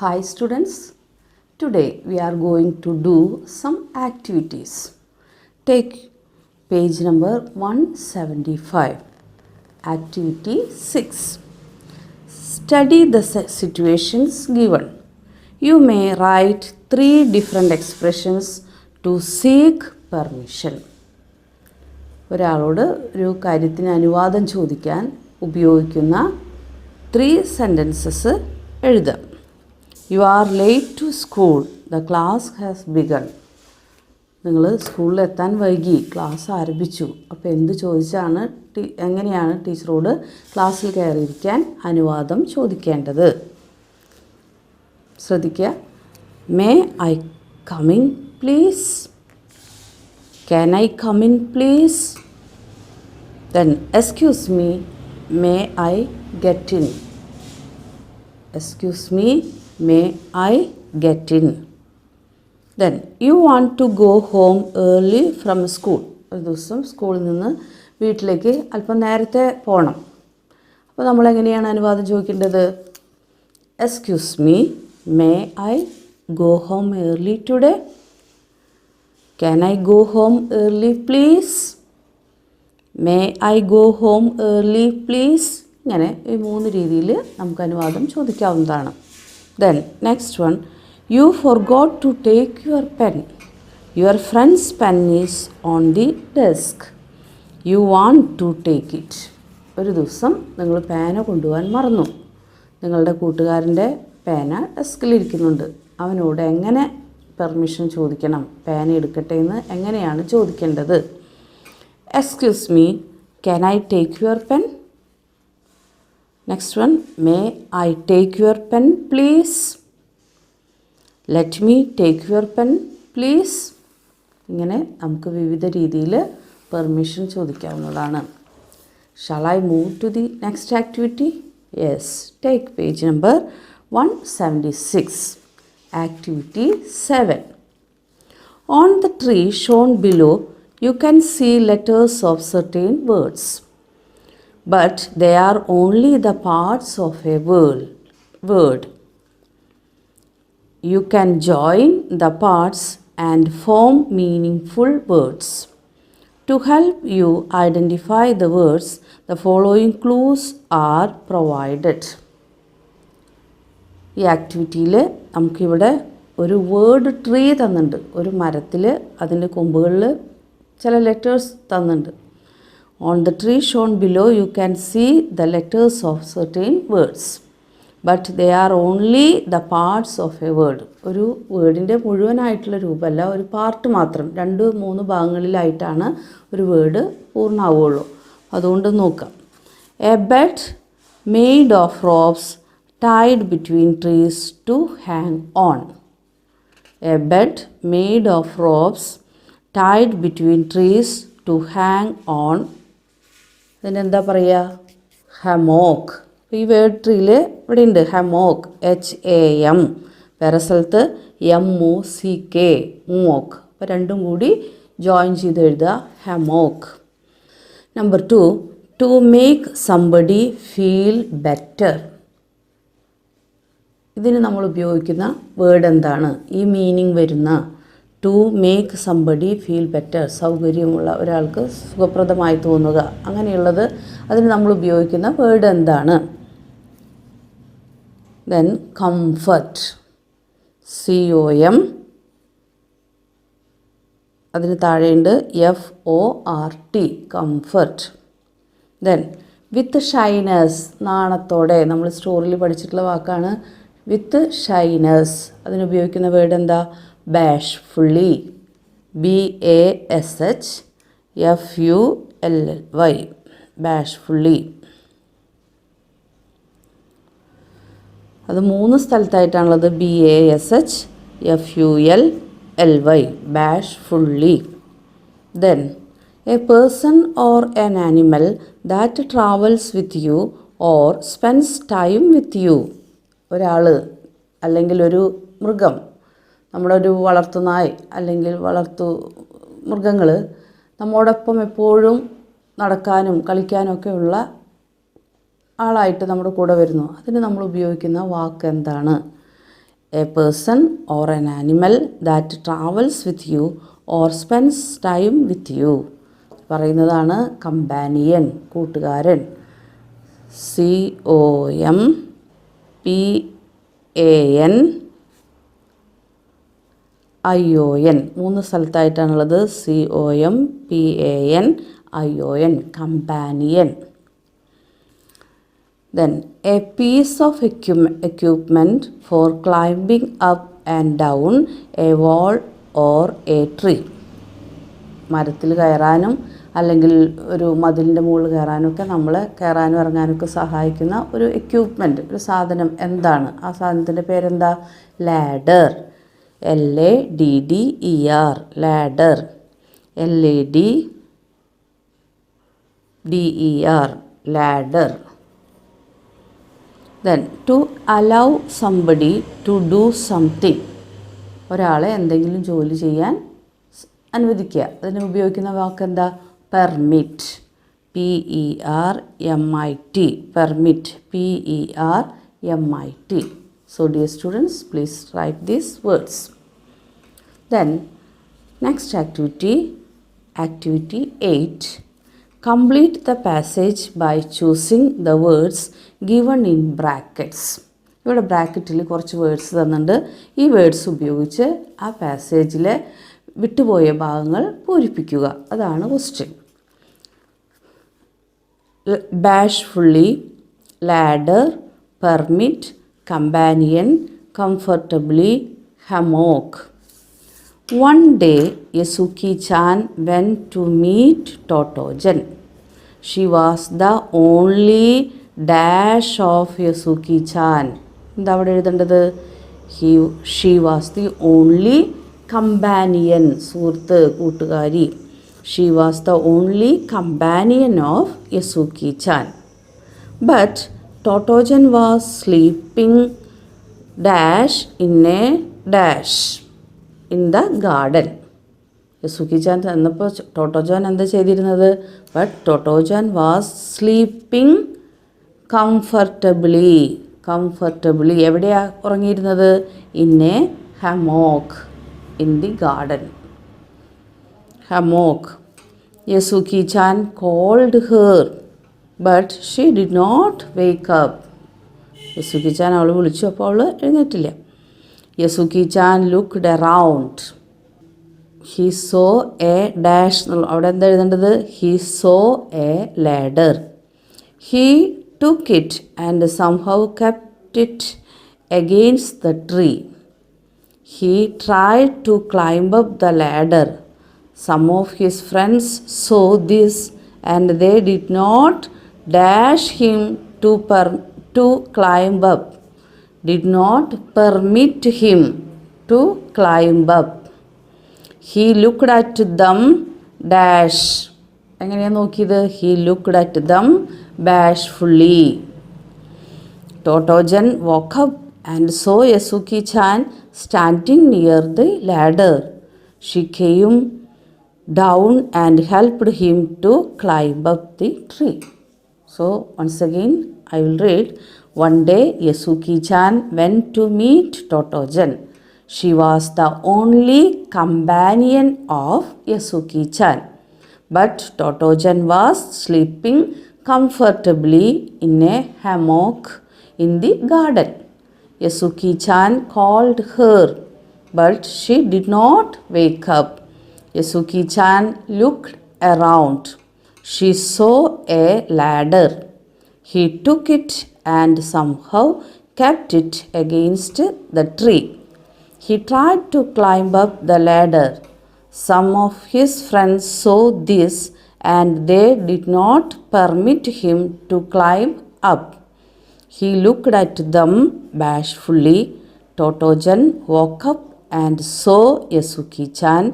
Hi students, today we are going to do some activities. Take page number 175, activity 6. Study the situations given. You may write 3 different expressions to seek permission. ഒരാളോട് ഒരു കാര്യത്തിന് അനുവാദം ചോദിക്കാൻ ഉപയോഗിക്കുന്ന 3 sentences എഴുതുക. You are late to school. The class has begun. നിങ്ങൾ സ്കൂളിൽ എത്താൻ വൈകി, ക്ലാസ് ആരംഭിച്ചു. അപ്പോൾ എന്ത് ചോദിച്ചാണ് എങ്ങനെയാണ് ടീച്ചറോട് ക്ലാസ്സിൽ കയറിയിരിക്കാൻ അനുവാദം ചോദിക്കേണ്ടത്? ശ്രദ്ധിക്കുക. May I come in please? Can I come in please? Then excuse me, may I get in? Excuse me, may I get in? Then you want to go home early from school. ഒരു ദിവസം സ്കൂളിൽ നിന്ന് വീട്ടിലേക്ക് അല്പം നേരത്തെ പോകണം. അപ്പോൾ നമ്മൾ എങ്ങനെയാണ് അനുവാദം ചോദിക്കേണ്ടത്? Excuse me, may I go home early today? Can I go home early please? May I go home early please? ഇങ്ങനെ ഈ 3 രീതിയിൽ നമുക്ക് അനുവാദം ചോദിക്കാവുന്നതാണ്. Then next one, you forgot to take your pen. Your friend's pen is on the desk. You want to take it. ഒരു ദിവസം നിങ്ങൾ പേന കൊണ്ടുപോകാൻ മറന്നു. നിങ്ങളുടെ കൂട്ടുകാരൻ്റെ പേന ഡെസ്കിലിരിക്കുന്നുണ്ട്. അവനോട് എങ്ങനെ പെർമിഷൻ ചോദിക്കണം? പേന എടുക്കട്ടെ എന്ന് എങ്ങനെയാണ് ചോദിക്കേണ്ടത്? Excuse me, can I take your pen? Next one, may I take your pen please? Let me take your pen please? ഇങ്ങനെ നമുക്ക് വിവിധ രീതിയിൽ പെർമിഷൻ ചോദിക്കാവുന്നതാണ്. Shall I move to the next activity? Yes, take page number 176. Activity 7. On the tree shown below, you can see letters of certain words, but they are only the parts of a word. You can join the parts and form meaningful words. To help you identify the words, the following clues are provided. ഈ ആക്ടിവിറ്റിയിൽ നമുക്കിവിടെ ഒരു word tree തന്നിട്ടുണ്ട്. ഒരു മരത്തിൽ അതിൻ്റെ കൊമ്പുകളിൽ ചില letters തന്നിട്ടുണ്ട്. On the tree shown below you can see the letters of certain words, but they are only the parts of a word. ഒരു വേർഡിൻ്റെ മുഴുവനായിട്ടുള്ള രൂപമല്ല, ഒരു പാർട്ട് മാത്രം. 2-3 ഭാഗങ്ങളിലായിട്ടാണ് ഒരു വേർഡ് പൂർണ്ണമാവുകയുള്ളൂ. അതുകൊണ്ട് നോക്കാം. A bed made of ropes tied between trees to hang on. A bed made of ropes tied between trees to hang on. ഇതിനെന്താ പറയുക? ഹമോക്ക്. ഈ വേർഡ് ട്രീയിൽ ഇവിടെ ഉണ്ട് ഹമോക്ക്, HAM. വേറെ സ്ഥലത്ത് MOCK, മോക്ക്. അപ്പോൾ രണ്ടും കൂടി ജോയിൻ ചെയ്ത് എഴുതുക, hammock. Number 2, to make somebody feel better. ഇതിന് നമ്മൾ ഉപയോഗിക്കുന്ന വേർഡ് എന്താണ്? ഈ മീനിങ് വരുന്ന to make somebody feel better, സൗകര്യമുള്ള ഒരാൾക്ക് സുഖപ്രദമായി തോന്നുക, അങ്ങനെയുള്ളത് അതിന് നമ്മൾ ഉപയോഗിക്കുന്ന വേർഡ് എന്താണ്? Then comfort, COM. അതിന് താഴെയുണ്ട് FORT, comfort. Then with shyness, നാണത്തോടെ. നമ്മൾ സ്റ്റോറിയിൽ പഠിച്ചിട്ടുള്ള വാക്കാണ് വിത്ത് ഷൈനസ്. അതിനുപയോഗിക്കുന്ന വേർഡ് എന്താ? ബാഷ്ഫുള്ളി, BASHFULLY, ബാഷ്ഫുള്ളി. അത് 3 സ്ഥലത്തായിട്ടാണുള്ളത്, BASHFULLY, bashfully. Then a person or an animal that travels with you or spends time with you. ഒരാൾ അല്ലെങ്കിൽ ഒരു മൃഗം, നമ്മുടെ ഒരു വളർത്തുനായ് അല്ലെങ്കിൽ മൃഗങ്ങൾ നമ്മോടൊപ്പം എപ്പോഴും നടക്കാനും കളിക്കാനും ഒക്കെയുള്ള ആളായിട്ട് നമ്മുടെ കൂടെ വരുന്നു. അതിന് നമ്മൾ ഉപയോഗിക്കുന്ന വാക്ക് എന്താണ്? A person or N animal that travels with you or spends time with you. പറയുന്നതാണ് കമ്പാനിയൻ, കൂട്ടുകാരൻ. COMPANION, 3 സ്ഥലത്തായിട്ടാണുള്ളത്. COMPANION, companion. Then a piece of equipment for climbing up and down a wall or a tree. മരത്തിൽ കയറാനും അല്ലെങ്കിൽ ഒരു മതിലിൻ്റെ മുകളിൽ കയറാനൊക്കെ കയറാനും ഇറങ്ങാനൊക്കെ സഹായിക്കുന്ന ഒരു എക്യുപ്മെൻറ്റ്, ഒരു സാധനം എന്താണ്? ആ സാധനത്തിൻ്റെ പേരെന്താ? Ladder. LADDER, ladder. LADDER, ladder. Then to allow somebody to do something, ഒരാളെ എന്തെങ്കിലും ജോലി ചെയ്യാൻ അനുവദിക്കുക. അതിന് ഉപയോഗിക്കുന്ന വാക്കെന്താ? Permit. PERMIT, permit. PERMIT. So dear students, please write these words. Then next activity, activity 8. Complete the passage by choosing the words given in brackets. ഇവിടെ ബ്രാക്കറ്റിൽ കുറച്ച് വേർഡ്സ് തന്നിട്ടുണ്ട്. ഈ വേർഡ്സ് ഉപയോഗിച്ച് ആ പാസേജിലെ വിട്ടുപോയ ഭാഗങ്ങൾ പൂരിപ്പിക്കുക. അതാണ് question. Bashfully, ladder, permit, companion, comfortably, hammock. One day, Yasuki-chan went to meet Totogen. She was the only dash of Yasuki-chan. എന്താ അവിടെ എഴുതേണ്ടത്? She was the only companion, സുഹൃത്ത്, കൂട്ടുകാരി. She was the only companion of Yasuki-chan. But Totogen was sleeping dash in a dash in the garden. യസുക്കി-chan എന്നപ്പോൾ Tottochan എന്താ ചെയ്തിരുന്നത്? But Tottochan was sleeping comfortably. എവിടെയാണ് ഉറങ്ങിയിരുന്നത്? In a hammock in the garden. Hammock. Yasukichan called her but she did not wake up. Yasukichan അവൾ വിളിച്ചു, അപ്പോൾ അവൾ എഴുന്നേറ്റില്ല. Yasuki-chan looked around. He saw a dash. അവിടെ എന്താ എഴുതേണ്ടത്? He saw a ladder. He took it and somehow kept it against the tree. He tried to climb up the ladder. Some of his friends saw this and they did not dash him to climb up. Did not permit him to climb up. He looked at them dash. എങ്ങനെയാണ് നോക്കിയത്? He looked at them bashfully. Totogen woke up and saw Yasuki-chan standing near the ladder. She came down and helped him to climb up the tree. So once again I will read. One day, Yasuki-chan went to meet Totogen. She was the only companion of Yasuki-chan. But Totogen was sleeping comfortably in a hammock in the garden. Yasuki-chan called her, but she did not wake up. Yasuki-chan looked around. She saw a ladder. He took it and somehow kept it against the tree. He tried to climb up the ladder. Some of his friends saw this and they did not permit him to climb up. He looked at them bashfully. Totogen woke up and saw Yasuki-chan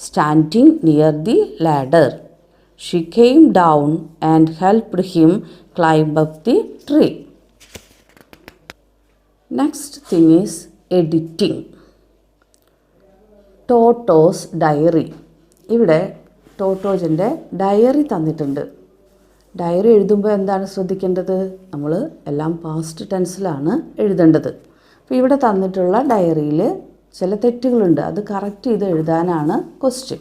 standing near the ladder. She came down and helped him climb up the tree. Next thing is editing. Totto's diary. ഇവിടെ ടോട്ടോജൻ്റെ diary തന്നിട്ടുണ്ട്. Diary എഴുതുമ്പോൾ എന്താണ് ശ്രദ്ധിക്കേണ്ടത്? നമ്മൾ എല്ലാം past ടെൻസിലാണ് എഴുതേണ്ടത്. അപ്പോൾ ഇവിടെ തന്നിട്ടുള്ള ഡയറിയിൽ ചില തെറ്റുകളുണ്ട്. അത് കറക്റ്റ് ചെയ്ത് എഴുതാനാണ് ക്വസ്റ്റ്യൻ.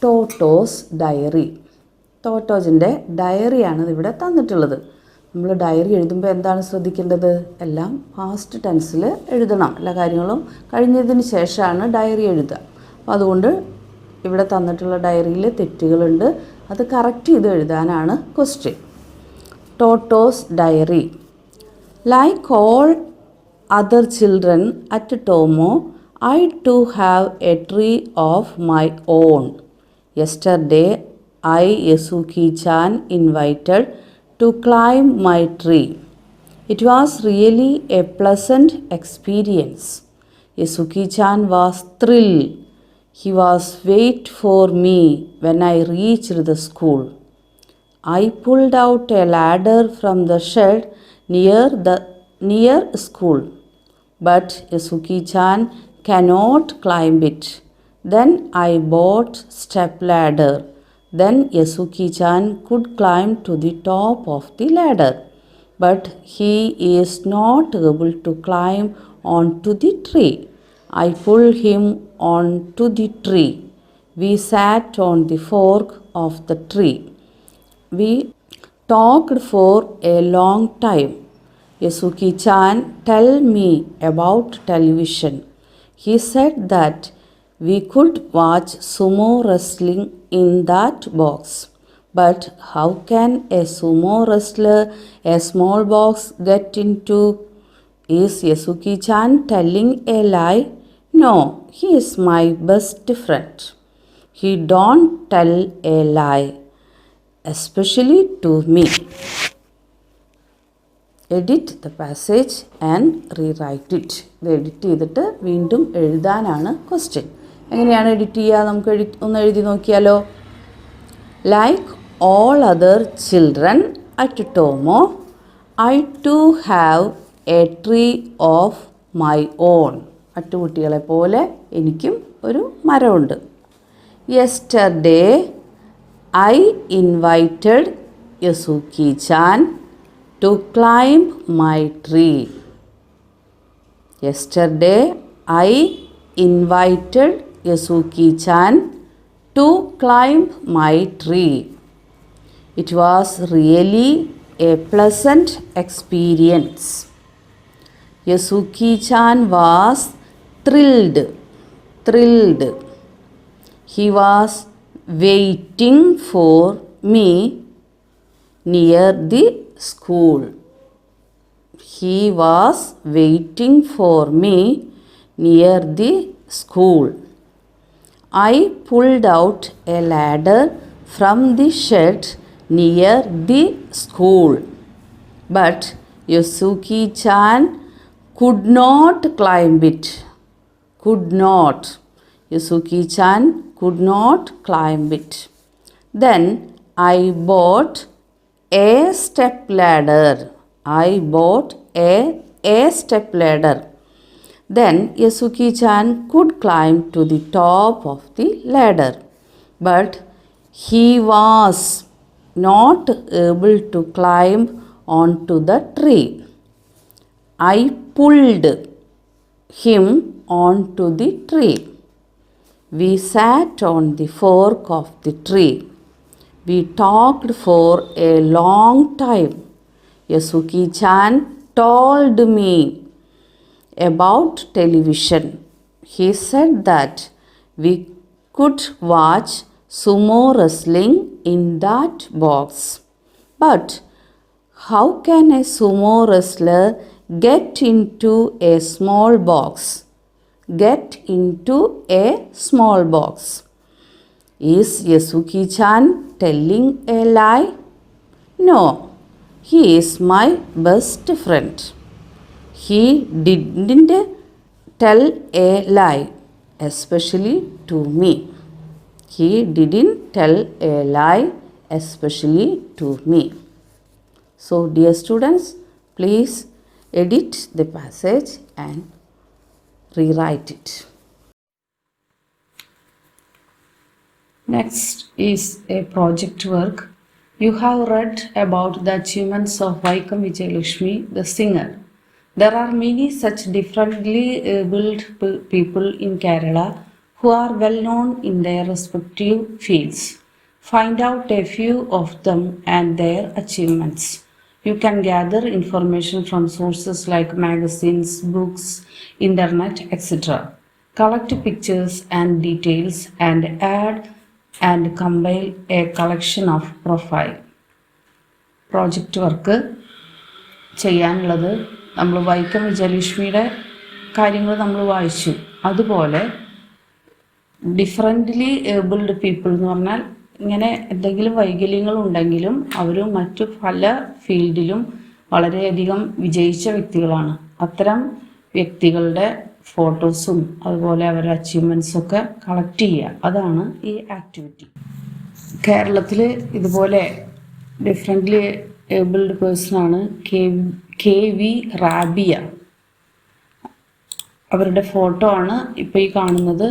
Totto's diary. ടോട്ടോസിൻ്റെ ഡയറിയാണ് ഇവിടെ തന്നിട്ടുള്ളത്. നമ്മൾ ഡയറി എഴുതുമ്പോൾ എന്താണ് ശ്രദ്ധിക്കേണ്ടത്? എല്ലാം പാസ്റ്റ് ടെൻസിൽ എഴുതണം. എല്ലാ കാര്യങ്ങളും കഴിഞ്ഞതിന് ശേഷമാണ് ഡയറി എഴുതുക. അപ്പോൾ അതുകൊണ്ട് ഇവിടെ തന്നിട്ടുള്ള ഡയറിയിൽ തെറ്റുകളുണ്ട്. അത് കറക്റ്റ് ചെയ്ത് എഴുതാനാണ് question. Totto's diary. Like all other children at Tomo, I too have a tree of my own. Yesterday, I, Yasuki-chan, invited to climb my tree. It was really a pleasant experience. Yasuki-chan was thrilled. He was waiting for me when I reached the school. I pulled out a ladder from the shed near school, but Yasuki-chan cannot climb it. Then I bought step ladder. Then Yasuki-chan could climb to the top of the ladder, but he is not able to climb onto the tree. I pulled him onto the tree. We sat on the fork of the tree. We talked for a long time. Yasuki-chan told me about television. He said that we could watch sumo wrestling in that box. But how can a sumo wrestler a small box get into? Is Yasuki-chan telling a lie? No, he is my best friend. He don't tell a lie, especially to me. Edit the passage and rewrite it. ഇത് edit ചെയ്തിട്ട് വീണ്ടും എഴുതാനാണ് question. എങ്ങനെയാണ് edit ചെയ്യുക? നമുക്ക് ഒന്ന് എഴുതി നോക്കിയാലോ. Like all other children at Tomoe, I too have a tree of my own. മറ്റുകുട്ടികളെ പോലെ എനിക്കും ഒരു മരമുണ്ട്. Yesterday I invited Yasuki-chan to climb my tree. Yesterday, I invited Yasuki-chan to climb my tree. It was really a pleasant experience. Yasuki-chan was thrilled. He was waiting for me near the school. He was waiting for me near the school. I pulled out a ladder from the shed near the school, but Yasuki-chan could not climb it. Yasuki-chan could not climb it. Then I bought a step ladder. Step ladder. Then Yasuki-chan could climb to the top of the ladder, but he was not able to climb onto the tree. I pulled him onto the tree. We sat on the fork of the tree. We talked for a long time. Yasuki-chan told me about television. He said that we could watch sumo wrestling in that box. But how can a sumo wrestler get into a small box? Is Yasuki-chan telling a lie? No, he is my best friend. He didn't tell a lie, especially to me. So, dear students, please edit the passage and rewrite it. Next is a project work. You have read about the achievements of Vaikam Vijayalakshmi, the singer. There are many such differently abled people in Kerala who are well known in their respective fields. Find out a few of them and their achievements. You can gather information from sources like magazines, books, internet, etc. Collect pictures and details and add and compile a collection of profile. Project work ചെയ്യാനുള്ളത് നമ്മൾ വൈക്കം വിജയലക്ഷ്മിയുടെ കാര്യങ്ങൾ നമ്മൾ വായിച്ചു. അതുപോലെ differently abled people എന്ന് പറഞ്ഞാൽ ഇങ്ങനെ എന്തെങ്കിലും വൈകല്യങ്ങൾ ഉണ്ടെങ്കിലും അവർ മറ്റു പല ഫീൽഡിലും വളരെയധികം വിജയിച്ച വ്യക്തികളാണ്. അത്തരം വ്യക്തികളുടെ ഫോട്ടോസും അതുപോലെ അവരുടെ അച്ചീവ്മെൻറ്റ്സൊക്കെ കളക്ട് ചെയ്യുക, അതാണ് ഈ ആക്ടിവിറ്റി. കേരളത്തിൽ ഇതുപോലെ ഡിഫറൻ്റ്ലി ഏബിൾഡ് പേഴ്സണാണ് കെ വി റാബിയ. അവരുടെ ഫോട്ടോ ആണ് ഇപ്പോൾ ഈ കാണുന്നത്.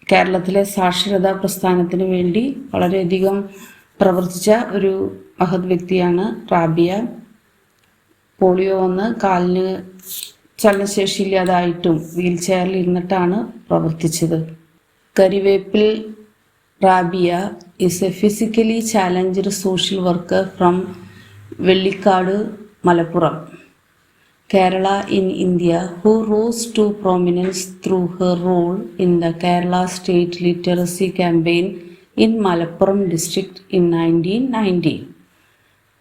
കേരളത്തിലെ സാക്ഷരതാ പ്രസ്ഥാനത്തിന് വേണ്ടി വളരെയധികം പ്രവർത്തിച്ച ഒരു മഹത് വ്യക്തിയാണ് റാബിയ. പോളിയോ വന്ന് കാലിന് ചലനശേഷിയില്ലാതായിട്ടും വീൽ ചെയറിൽ ഇരുന്നിട്ടാണ് പ്രവർത്തിച്ചത്. കരിവേപ്പിൽ Rabiya is a physically challenged social worker from Vellikadu, Malappuram, Kerala in India, who rose to prominence through her role in the Kerala State Literacy Campaign in Malappuram district in 1990.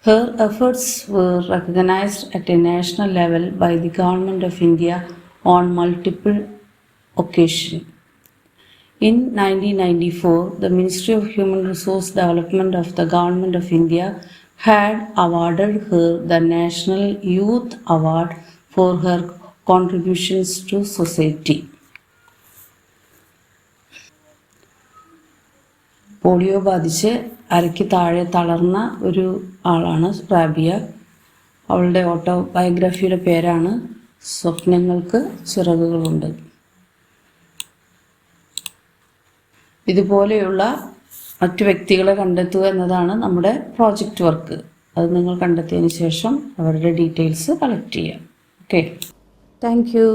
Her efforts were recognized at a national level by the Government of India on multiple occasions. In 1994, the Ministry of Human Resource Development of the Government of India had awarded her the National Youth Award for her contributions to society. Polio ബാധിച്ച് അരയ്ക്ക് താഴെ തളർന്ന ഒരു ആളാണ് റാബിയ. അവളുടെ ഓട്ടോബയോഗ്രഫിയുടെ പേരാണ് സ്വപ്നങ്ങൾക്ക് ചിറകുകളുണ്ട്. ഇതുപോലെയുള്ള മറ്റു വ്യക്തികളെ കണ്ടെത്തുക എന്നതാണ് നമ്മുടെ പ്രോജക്റ്റ് വർക്ക്. അത് നിങ്ങൾ കണ്ടെത്തിയതിന് ശേഷം അവരുടെ ഡീറ്റെയിൽസ് കളക്ട് ചെയ്യാം. Okay, thank you.